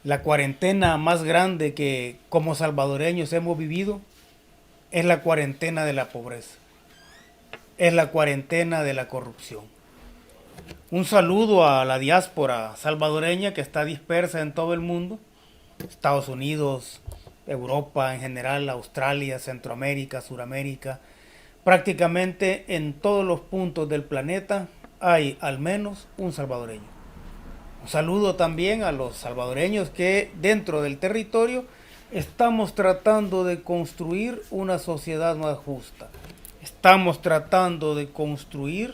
La cuarentena más grande que como salvadoreños hemos vivido es la cuarentena de la pobreza, es la cuarentena de la corrupción. Un saludo a la diáspora salvadoreña que está dispersa en todo el mundo, Estados Unidos, Europa en general, Australia, Centroamérica, Suramérica. Prácticamente en todos los puntos del planeta hay al menos un salvadoreño. Un saludo también a los salvadoreños que dentro del territorio estamos tratando de construir una sociedad más justa. Estamos tratando de construir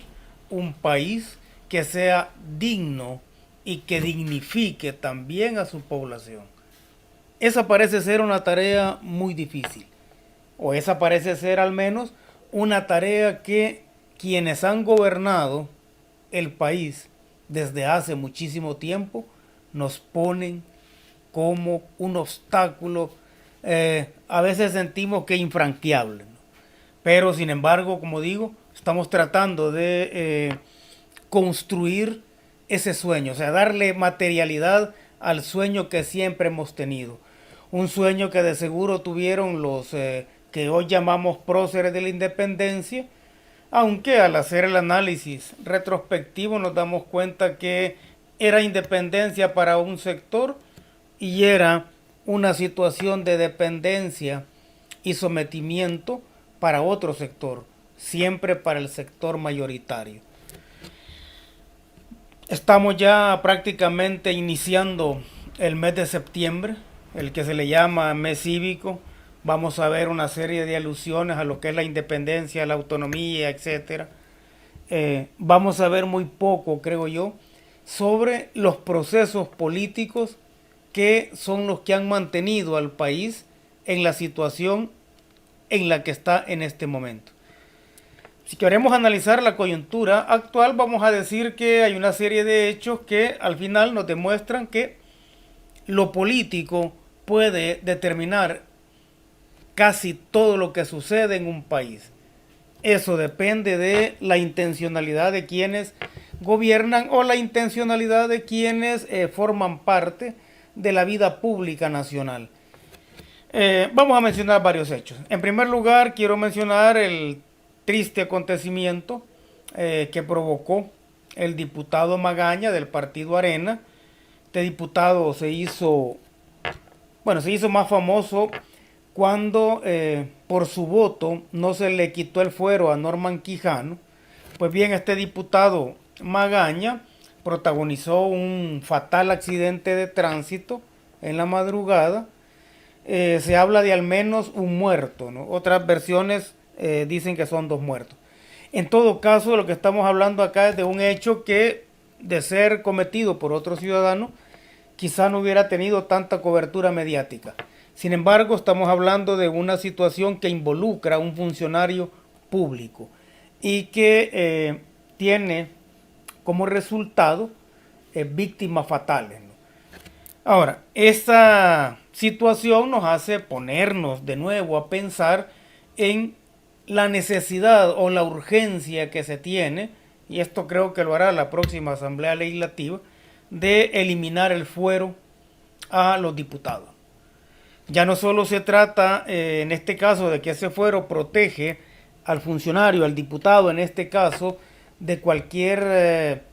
un país que sea digno y que dignifique también a su población. Esa parece ser una tarea muy difícil, o esa parece ser al menos una tarea que quienes han gobernado el país desde hace muchísimo tiempo nos ponen como un obstáculo, a veces sentimos que infranqueable, ¿no? Pero sin embargo, como digo, estamos tratando de construir ese sueño, o sea, darle materialidad al sueño que siempre hemos tenido. Un sueño que de seguro tuvieron los que hoy llamamos próceres de la independencia, aunque al hacer el análisis retrospectivo nos damos cuenta que era independencia para un sector y era una situación de dependencia y sometimiento para otro sector, siempre para el sector mayoritario. Estamos ya prácticamente iniciando el mes de septiembre, el que se le llama mes cívico. Vamos a ver una serie de alusiones a lo que es la independencia, la autonomía, etcétera. Vamos a ver muy poco, creo yo, sobre los procesos políticos que son los que han mantenido al país en la situación en la que está en este momento. Si queremos analizar la coyuntura actual, vamos a decir que hay una serie de hechos que al final nos demuestran que lo político puede determinar casi todo lo que sucede en un país. Eso depende de la intencionalidad de quienes gobiernan o la intencionalidad de quienes forman parte de la vida pública nacional. Vamos a mencionar varios hechos. En primer lugar, quiero mencionar el triste acontecimiento que provocó el diputado Magaña del partido Arena. Este diputado se hizo más famoso cuando por su voto no se le quitó el fuero a Norman Quijano. Pues bien, este diputado Magaña protagonizó un fatal accidente de tránsito en la madrugada. Se habla de al menos un muerto, ¿no? Otras versiones dicen que son dos muertos. En todo caso, lo que estamos hablando acá es de un hecho que, de ser cometido por otro ciudadano, quizá no hubiera tenido tanta cobertura mediática. Sin embargo, estamos hablando de una situación que involucra a un funcionario público y que tiene como resultado víctimas fatales, ¿no? Ahora, esta situación nos hace ponernos de nuevo a pensar en la necesidad o la urgencia que se tiene, y esto creo que lo hará la próxima Asamblea Legislativa, de eliminar el fuero a los diputados. Ya no solo se trata en este caso de que ese fuero protege al funcionario, al diputado en este caso, de cualquier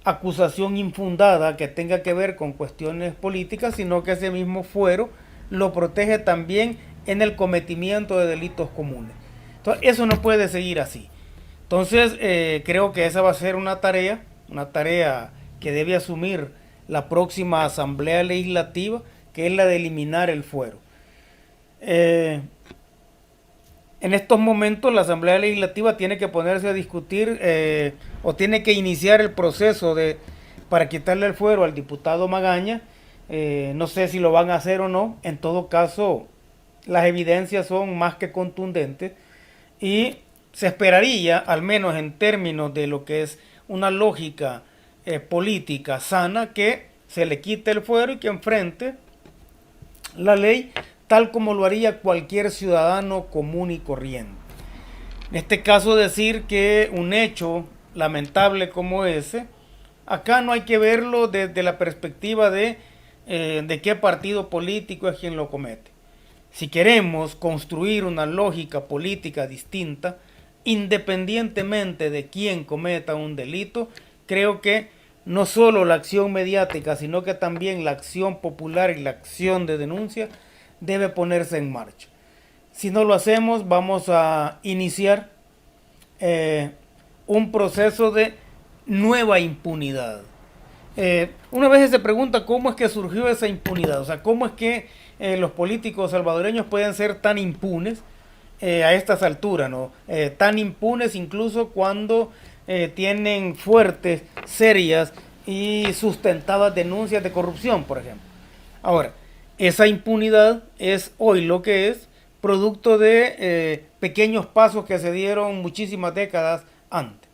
acusación infundada que tenga que ver con cuestiones políticas, sino que ese mismo fuero lo protege también en el cometimiento de delitos comunes. Entonces, eso no puede seguir así. Entonces, creo que esa va a ser una tarea que debe asumir la próxima Asamblea Legislativa, que es la de eliminar el fuero. En estos momentos la Asamblea Legislativa tiene que ponerse a discutir o tiene que iniciar el proceso para quitarle el fuero al diputado Magaña. No sé si lo van a hacer o no. En todo caso, las evidencias son más que contundentes y se esperaría, al menos en términos de lo que es una lógica política sana, que se le quite el fuero y que enfrente la ley tal como lo haría cualquier ciudadano común y corriente. En este caso, decir que un hecho lamentable como ese, acá no hay que verlo desde la perspectiva de de qué partido político es quien lo comete. Si queremos construir una lógica política distinta, independientemente de quién cometa un delito, creo que no solo la acción mediática, sino que también la acción popular y la acción de denuncia debe ponerse en marcha. Si no lo hacemos, vamos a iniciar un proceso de nueva impunidad. Una vez se pregunta cómo es que surgió esa impunidad, o sea, cómo es que los políticos salvadoreños pueden ser tan impunes a estas alturas, ¿no? Tan impunes incluso cuando tienen fuertes, serias y sustentadas denuncias de corrupción, por ejemplo. Ahora, esa impunidad es hoy lo que es producto de pequeños pasos que se dieron muchísimas décadas antes.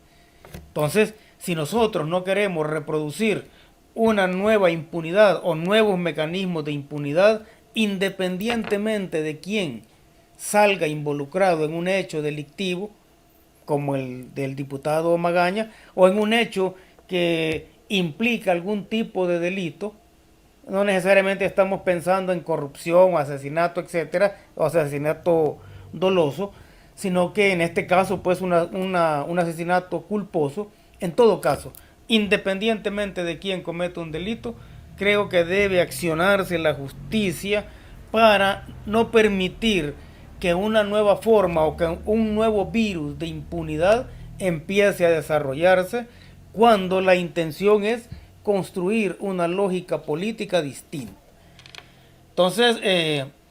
Entonces, si nosotros no queremos reproducir una nueva impunidad o nuevos mecanismos de impunidad, independientemente de quién salga involucrado en un hecho delictivo, como el del diputado Magaña, o en un hecho que implica algún tipo de delito, no necesariamente estamos pensando en corrupción o asesinato, etcétera, o asesinato doloso, sino que en este caso, pues, un asesinato culposo. En todo caso, independientemente de quién cometa un delito, creo que debe accionarse la justicia para no permitir que una nueva forma o que un nuevo virus de impunidad empiece a desarrollarse cuando la intención es construir una lógica política distinta. Entonces,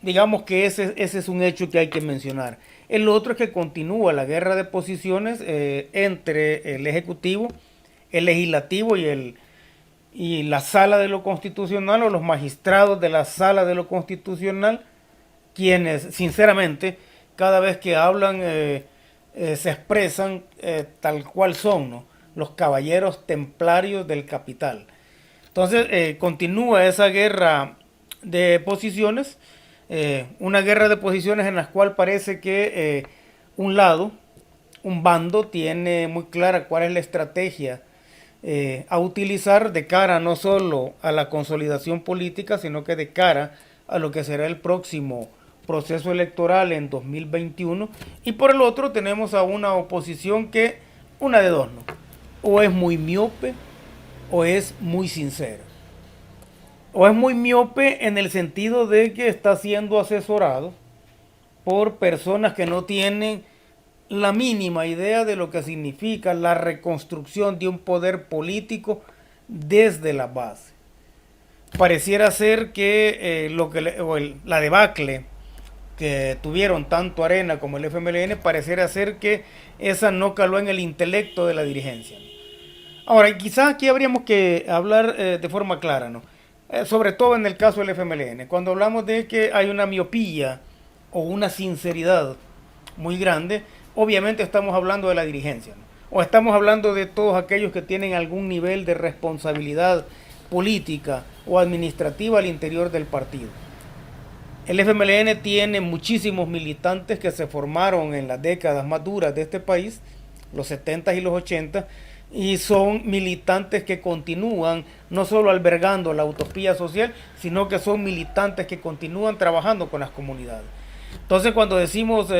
digamos que ese es un hecho que hay que mencionar. El otro es que continúa la guerra de posiciones entre el Ejecutivo, el Legislativo y la Sala de lo Constitucional, o los magistrados de la Sala de lo Constitucional, quienes sinceramente cada vez que hablan se expresan tal cual son, ¿no? Los caballeros templarios del capital. Entonces continúa esa guerra de posiciones, una guerra de posiciones en la cual parece que un lado, un bando, tiene muy clara cuál es la estrategia a utilizar de cara no solo a la consolidación política, sino que de cara a lo que será el próximo proceso electoral en 2021. Y por el otro tenemos a una oposición que, una de dos, ¿no? O es muy miope o es muy sincera. O es muy miope en el sentido de que está siendo asesorado por personas que no tienen la mínima idea de lo que significa la reconstrucción de un poder político desde la base. Pareciera ser que la debacle que tuvieron tanto Arena como el FMLN, pareciera ser que esa no caló en el intelecto de la dirigencia. Ahora, quizás aquí habríamos que hablar de forma clara, ¿no? Sobre todo en el caso del FMLN, cuando hablamos de que hay una miopía o una sinceridad muy grande, obviamente estamos hablando de la dirigencia, ¿no? O estamos hablando de todos aquellos que tienen algún nivel de responsabilidad política o administrativa al interior del partido. El FMLN tiene muchísimos militantes que se formaron en las décadas más duras de este país, los 70 y los 80, y son militantes que continúan no solo albergando la utopía social, sino que son militantes que continúan trabajando con las comunidades. Entonces, cuando decimos,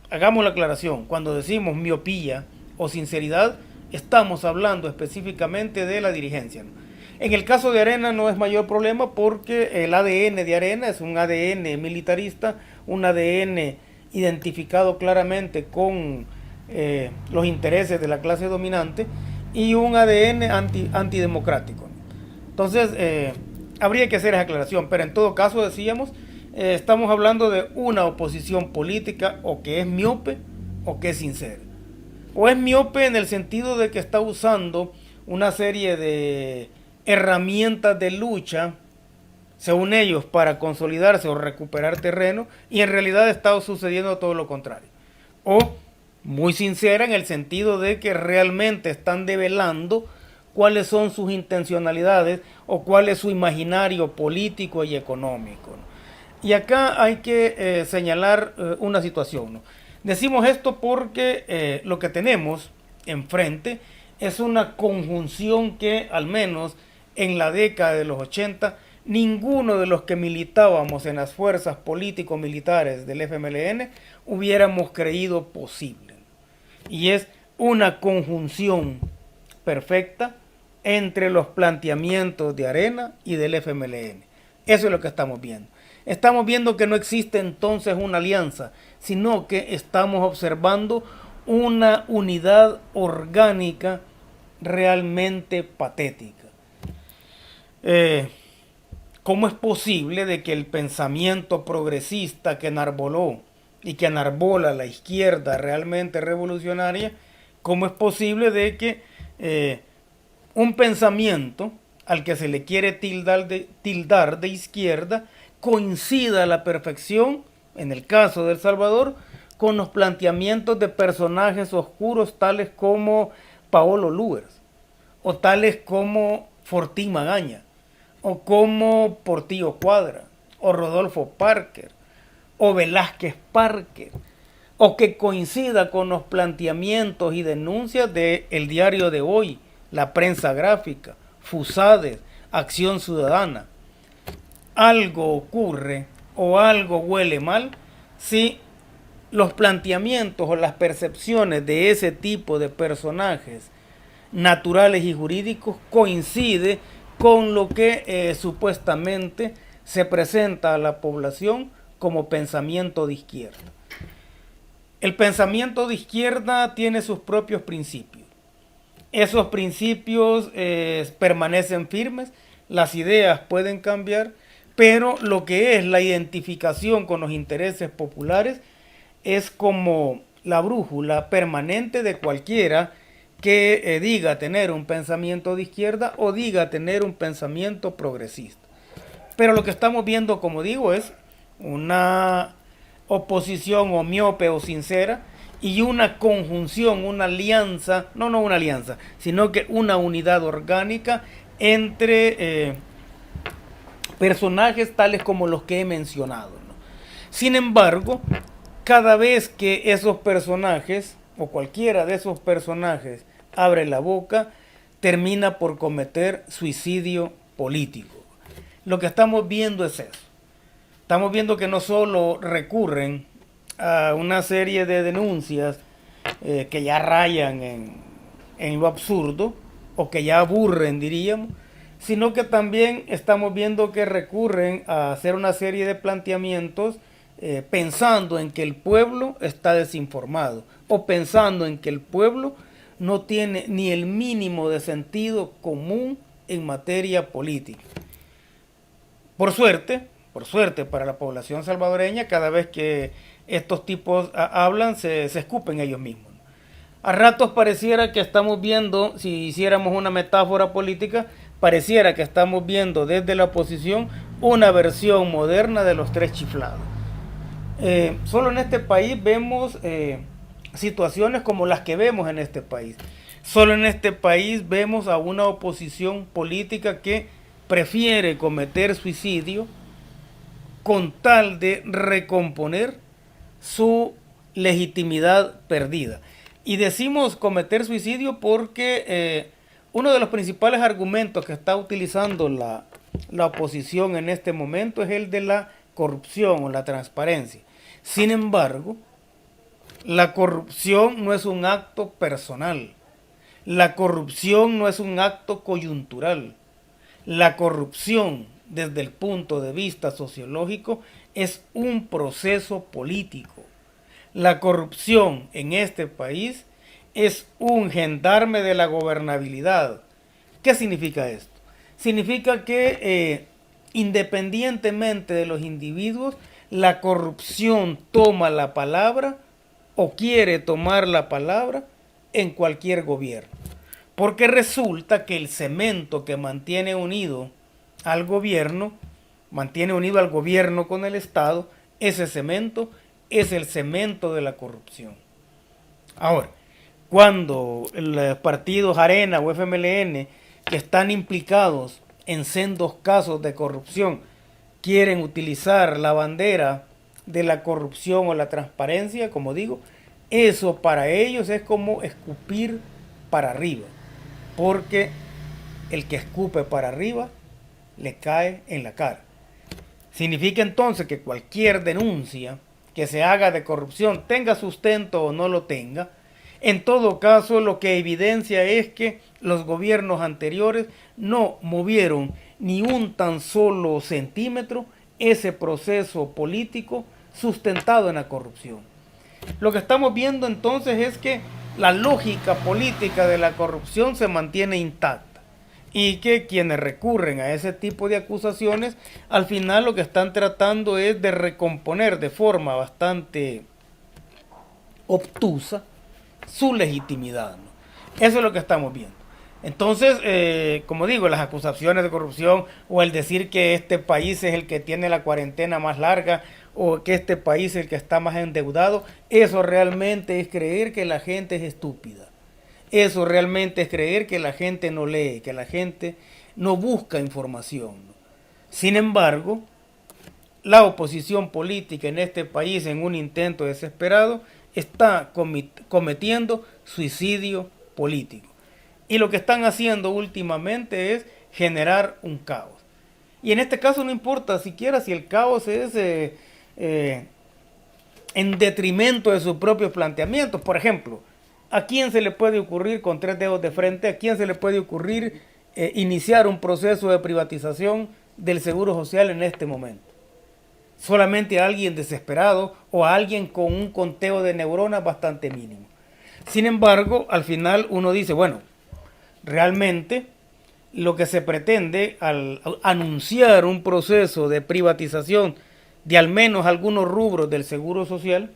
hagamos la aclaración, cuando decimos miopía o sinceridad, estamos hablando específicamente de la dirigencia, ¿no? En el caso de Arena no es mayor problema porque el ADN de Arena es un ADN militarista, un ADN identificado claramente con los intereses de la clase dominante y un ADN antidemocrático. Entonces, habría que hacer esa aclaración, pero en todo caso decíamos, estamos hablando de una oposición política o que es miope o que es sincera. O es miope en el sentido de que está usando una serie de herramientas de lucha, según ellos, para consolidarse o recuperar terreno, y en realidad está sucediendo todo lo contrario. O muy sincera en el sentido de que realmente están develando cuáles son sus intencionalidades o cuál es su imaginario político y económico, ¿no? Y acá hay que señalar una situación, ¿no? Decimos esto porque lo que tenemos enfrente es una conjunción que al menos en la década de los 80 ninguno de los que militábamos en las fuerzas político-militares del FMLN hubiéramos creído posible. Y es una conjunción perfecta entre los planteamientos de Arena y del FMLN. Eso es lo que estamos viendo. Estamos viendo que no existe entonces una alianza, sino que estamos observando una unidad orgánica realmente patética. ¿Cómo es posible de que el pensamiento progresista que enarboló y que enarbola la izquierda realmente revolucionaria, cómo es posible de que un pensamiento al que se le quiere tildar de izquierda coincida a la perfección, en el caso de El Salvador, con los planteamientos de personajes oscuros tales como Paolo Luers, o tales como Fortín Magaña, o como Portillo Cuadra, o Rodolfo Parker, o Velázquez Parker, o que coincida con los planteamientos y denuncias de El Diario de Hoy, La Prensa Gráfica, FUSADES, Acción Ciudadana. Algo ocurre o algo huele mal si los planteamientos o las percepciones de ese tipo de personajes naturales y jurídicos coincide con lo que supuestamente se presenta a la población como pensamiento de izquierda. El pensamiento de izquierda tiene sus propios principios. Esos principios permanecen firmes, las ideas pueden cambiar, pero lo que es la identificación con los intereses populares es como la brújula permanente de cualquiera que diga tener un pensamiento de izquierda o diga tener un pensamiento progresista. Pero lo que estamos viendo, como digo, es una oposición o miope o sincera y una conjunción, una alianza, no una alianza, sino que una unidad orgánica entre personajes tales como los que he mencionado, ¿no? Sin embargo, cada vez que esos personajes, o cualquiera de esos personajes, abre la boca, termina por cometer suicidio político. Lo que estamos viendo es eso. Estamos viendo que no solo recurren a una serie de denuncias que ya rayan en lo absurdo, o que ya aburren, diríamos, sino que también estamos viendo que recurren a hacer una serie de planteamientos pensando en que el pueblo está desinformado o pensando en que el pueblo no tiene ni el mínimo de sentido común en materia política. Por suerte para la población salvadoreña, cada vez que estos tipos hablan se escupen ellos mismos. A ratos pareciera que estamos viendo, si hiciéramos una metáfora política, pareciera que estamos viendo desde la oposición una versión moderna de los tres chiflados. Solo en este país vemos situaciones como las que vemos en este país. Solo en este país vemos a una oposición política que prefiere cometer suicidio con tal de recomponer su legitimidad perdida. Y decimos cometer suicidio porque uno de los principales argumentos que está utilizando la oposición en este momento es el de la corrupción o la transparencia. Sin embargo, la corrupción no es un acto personal. La corrupción no es un acto coyuntural. La corrupción, desde el punto de vista sociológico, es un proceso político. La corrupción en este país es un gendarme de la gobernabilidad. ¿Qué significa esto? Significa que independientemente de los individuos, la corrupción toma la palabra o quiere tomar la palabra en cualquier gobierno. Porque resulta que el cemento que mantiene unido al gobierno con el Estado, ese cemento es el cemento de la corrupción. Ahora, cuando los partidos Arena o FMLN, que están implicados en sendos casos de corrupción, quieren utilizar la bandera de la corrupción o la transparencia, como digo, eso para ellos es como escupir para arriba, porque el que escupe para arriba le cae en la cara. Significa entonces que cualquier denuncia que se haga de corrupción, tenga sustento o no lo tenga, en todo caso lo que evidencia es que los gobiernos anteriores no movieron ni un tan solo centímetro ese proceso político sustentado en la corrupción. Lo que estamos viendo entonces es que la lógica política de la corrupción se mantiene intacta y que quienes recurren a ese tipo de acusaciones al final lo que están tratando es de recomponer de forma bastante obtusa su legitimidad, ¿no? Eso es lo que estamos viendo. Entonces, como digo, las acusaciones de corrupción o el decir que este país es el que tiene la cuarentena más larga o que este país es el que está más endeudado, eso realmente es creer que la gente es estúpida. Eso realmente es creer que la gente no lee, que la gente no busca información, ¿no? Sin embargo, la oposición política en este país, en un intento desesperado, está cometiendo suicidio político. Y lo que están haciendo últimamente es generar un caos. Y en este caso no importa siquiera si el caos es en detrimento de sus propios planteamientos. Por ejemplo, ¿a quién se le puede ocurrir con tres dedos de frente? ¿A quién se le puede ocurrir iniciar un proceso de privatización del Seguro Social en este momento? Solamente a alguien desesperado o a alguien con un conteo de neuronas bastante mínimo. Sin embargo, al final uno dice, bueno, realmente lo que se pretende al anunciar un proceso de privatización de al menos algunos rubros del Seguro Social,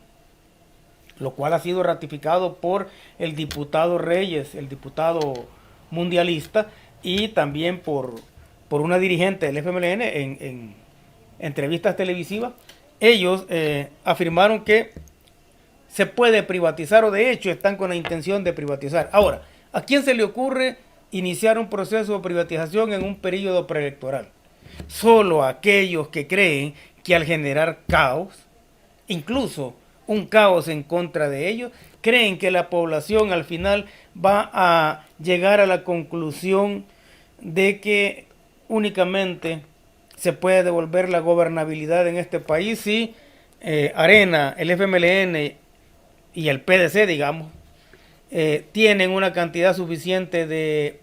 lo cual ha sido ratificado por el diputado Reyes, el diputado mundialista, y también por una dirigente del FMLN en entrevistas televisivas. Ellos afirmaron que se puede privatizar o de hecho están con la intención de privatizar. Ahora, ¿a quién se le ocurre iniciar un proceso de privatización en un periodo preelectoral? Solo a aquellos que creen que al generar caos, incluso un caos en contra de ellos, creen que la población al final va a llegar a la conclusión de que únicamente se puede devolver la gobernabilidad en este país si Arena, el FMLN y el PDC, digamos, tienen una cantidad suficiente de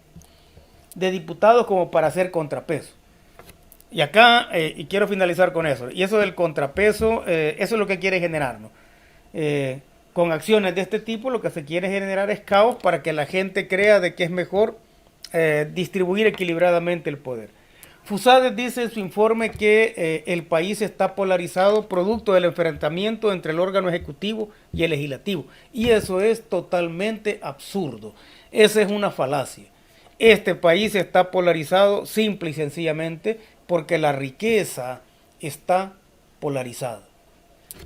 diputados como para hacer contrapeso. Y acá, y quiero finalizar con eso, y eso del contrapeso, eso es lo que quiere generar, ¿no? Con acciones de este tipo lo que se quiere generar es caos para que la gente crea de que es mejor distribuir equilibradamente el poder. Fusades dice en su informe que el país está polarizado producto del enfrentamiento entre el órgano ejecutivo y el legislativo. Y eso es totalmente absurdo. Esa es una falacia. Este país está polarizado simple y sencillamente porque la riqueza está polarizada.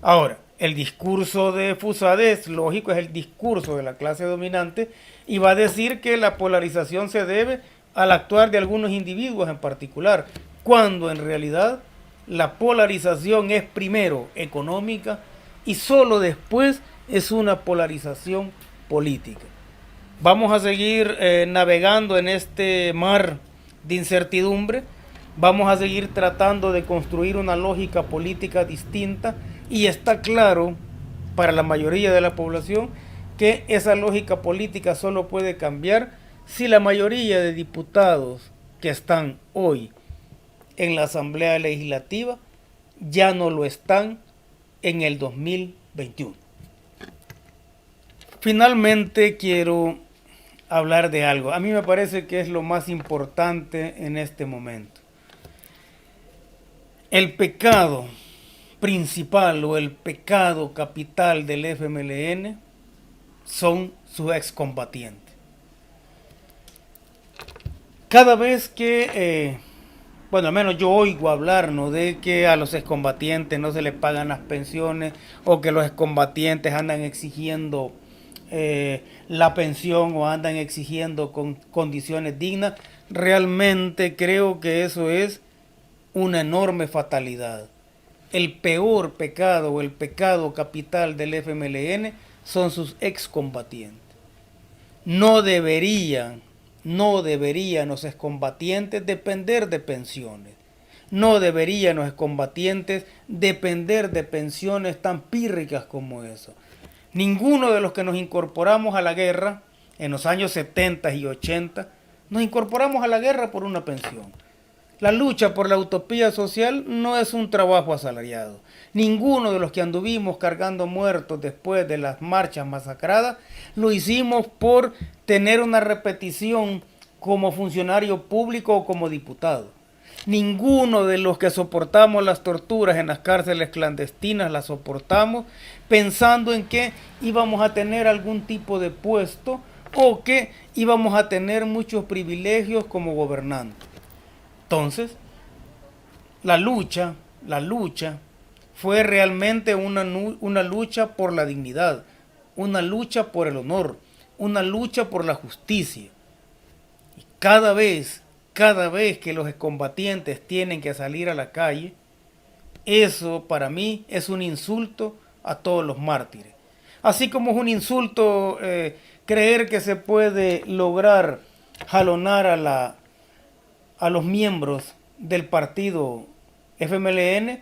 Ahora, el discurso de Fusades, lógico, es el discurso de la clase dominante y va a decir que la polarización se debe al actuar de algunos individuos en particular, cuando en realidad la polarización es primero económica y solo después es una polarización política. Vamos a seguir navegando en este mar de incertidumbre, vamos a seguir tratando de construir una lógica política distinta y está claro para la mayoría de la población que esa lógica política solo puede cambiar si la mayoría de diputados que están hoy en la Asamblea Legislativa ya no lo están en el 2021. Finalmente quiero hablar de algo. A mí me parece que es lo más importante en este momento. El pecado principal o el pecado capital del FMLN son sus excombatientes. Cada vez que, bueno, al menos yo oigo hablar, ¿no?, de que a los excombatientes no se les pagan las pensiones o que los excombatientes andan exigiendo la pensión o andan exigiendo con condiciones dignas, realmente creo que eso es una enorme fatalidad. El peor pecado o el pecado capital del FMLN son sus excombatientes. No deberían No deberían los excombatientes depender de pensiones. No deberían los excombatientes depender de pensiones tan pírricas como eso. Ninguno de los que nos incorporamos a la guerra en los años 70 y 80, nos incorporamos a la guerra por una pensión. La lucha por la utopía social no es un trabajo asalariado. Ninguno de los que anduvimos cargando muertos después de las marchas masacradas lo hicimos por tener una repetición como funcionario público o como diputado. Ninguno de los que soportamos las torturas en las cárceles clandestinas las soportamos pensando en que íbamos a tener algún tipo de puesto o que íbamos a tener muchos privilegios como gobernantes. Entonces, la lucha fue realmente una lucha por la dignidad, una lucha por el honor, una lucha por la justicia. Y cada vez que los excombatientes tienen que salir a la calle, eso para mí es un insulto a todos los mártires. Así como es un insulto creer que se puede lograr jalonar a los miembros del partido FMLN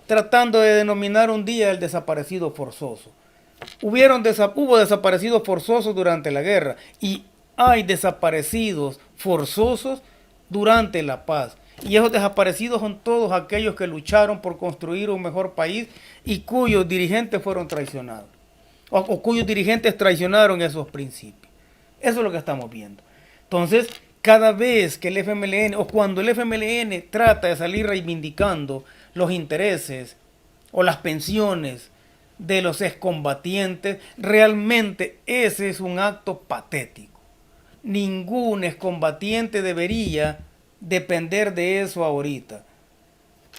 tratando de denominar un día el desaparecido forzoso. Hubo desaparecidos forzosos durante la guerra y hay desaparecidos forzosos durante la paz. Y esos desaparecidos son todos aquellos que lucharon por construir un mejor país y cuyos dirigentes fueron traicionados. O cuyos dirigentes traicionaron esos principios. Eso es lo que estamos viendo. Entonces, cada vez que el FMLN, o cuando el FMLN trata de salir reivindicando los intereses o las pensiones de los excombatientes, realmente ese es un acto patético. Ningún excombatiente debería depender de eso ahorita.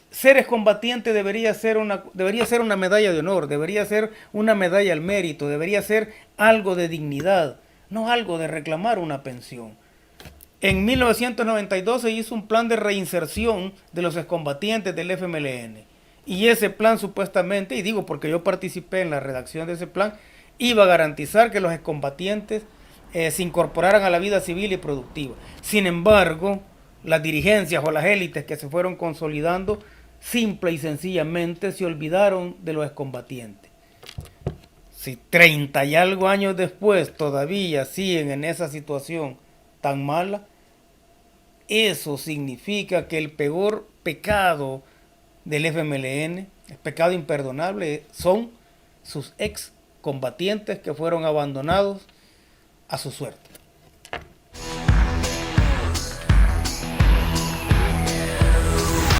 Ser excombatiente debería ser una medalla de honor, debería ser una medalla al mérito, debería ser algo de dignidad, no algo de reclamar una pensión. En 1992 se hizo un plan de reinserción de los excombatientes del FMLN. Y ese plan supuestamente, y digo porque yo participé en la redacción de ese plan, iba a garantizar que los excombatientes se incorporaran a la vida civil y productiva. Sin embargo, las dirigencias o las élites que se fueron consolidando, simple y sencillamente se olvidaron de los excombatientes. Si 30 y algo años después todavía siguen en esa situación tan mala, eso significa que el peor pecado del FMLN, el pecado imperdonable, son sus excombatientes que fueron abandonados a su suerte.